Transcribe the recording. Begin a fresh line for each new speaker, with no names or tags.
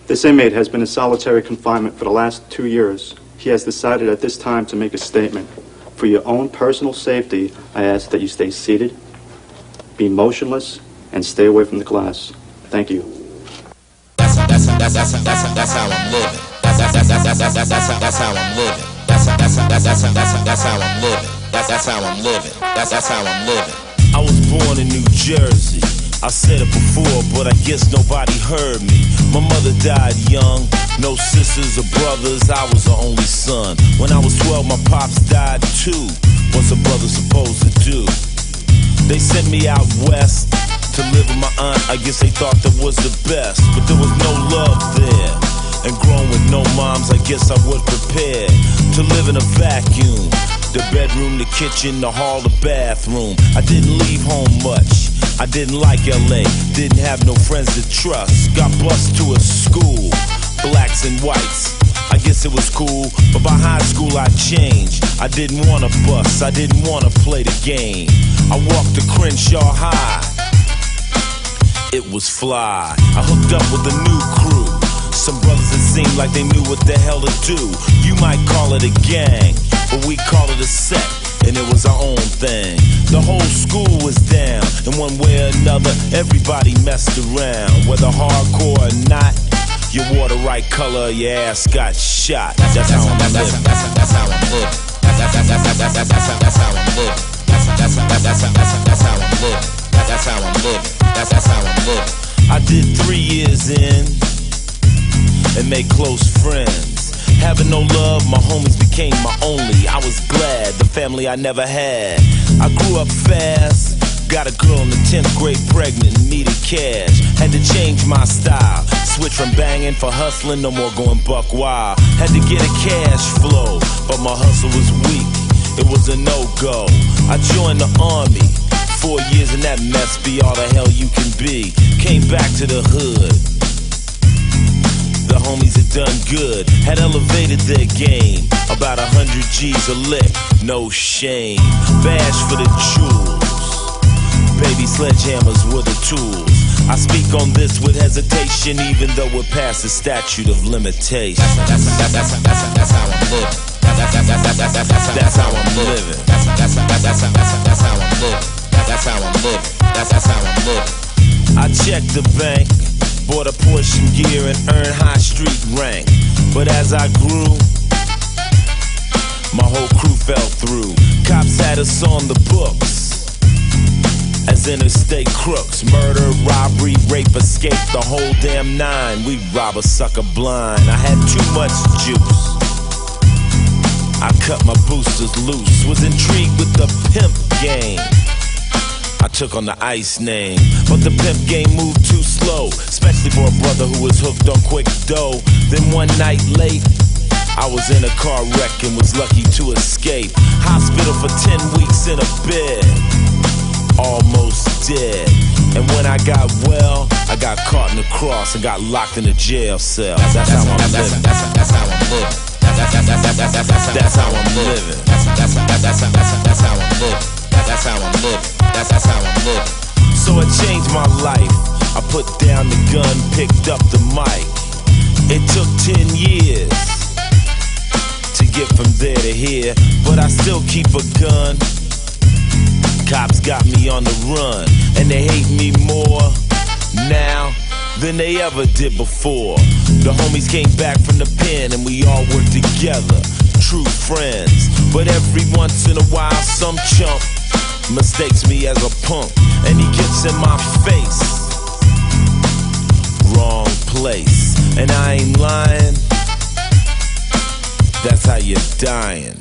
This inmate has been in solitary confinement for the last 2 years. He has decided at this time to make a statement. For your own personal safety, I ask that you stay seated, be motionless, and stay away from the class. Thank you.
That's how I'm living. That's how I'm living. That's how I'm living. That's how I'm living. That's how I'm living. I was born in New Jersey. I said it before, but I guess nobody heard me. My mother died young, no sisters or brothers, I was the only son. When I was 12, my pops died too. What's a brother supposed to do? They sent me out west to live with my aunt. I guess they thought that was the best, but there was no love there. And grown with no moms, I guess I was prepared to live in a vacuum. The bedroom, the kitchen, the hall, the bathroom. I didn't leave home much. I didn't like LA, didn't have no friends to trust. Got bused to a school, blacks and whites. I guess it was cool, but by high school I changed. I didn't want to bust, I didn't want to play the game. I walked to Crenshaw High, it was fly. I hooked up with a new crew. Some brothers that seemed like they knew what the hell to do. You might call it a gang, but we call it a set. And it was our own thing. The whole school was down. In one way or another, everybody messed around. Whether hardcore or not, you wore the right color, your ass got shot. That's how I'm living. That's how I'm living. That's how I'm living. That's how I'm living. That's how I'm living. That's how I'm living. I did 3 years in and made close friends. Having no love, my homies became my only. I was glad, the family I never had. I grew up fast, got a girl in the 10th grade pregnant and needed cash. Had to change my style, switch from banging for hustling, no more going buck wild. Had to get a cash flow, but my hustle was weak, it was a no-go. I joined the army, 4 years in that mess, be all the hell you can be. Came back to the hood. The homies had done good, had elevated their game. About 100 G's a lick, no shame. Bash for the jewels, baby sledgehammers were the tools. I speak on this with hesitation, even though we're past the statute of limitations. That's how I'm living. That's how I'm living. That's how I'm living. That's how I'm living. That's how I'm living. I checked the bank, bought a Porsche gear and earned high street rank. But as I grew, my whole crew fell through. Cops had us on the books as interstate crooks. Murder, robbery, rape, escape, the whole damn nine. We rob a sucker blind. I had too much juice, I cut my boosters loose. Was intrigued with the pimp game, I took on the Ice name, but the pimp game moved too slow, especially for a brother who was hooked on quick dough. Then one night late, I was in a car wreck and was lucky to escape. Hospital for 10 weeks in a bed, almost dead. And when I got well, I got caught in the cross and got locked in a jail cell. That's how I'm living. That's how I'm living. That's how I'm living. That's how I'm living. That's how I'm living. That's how I'm living. So it changed my life. I put down the gun, picked up the mic. It took 10 years to get from there to here, but I still keep a gun. Cops got me on the run, and they hate me more now than they ever did before. The homies came back from the pen and we all worked together, true friends. But every once in a while some chump mistakes me as a punk, and he gets in my face. Wrong place, and I ain't lying. That's how you're dying.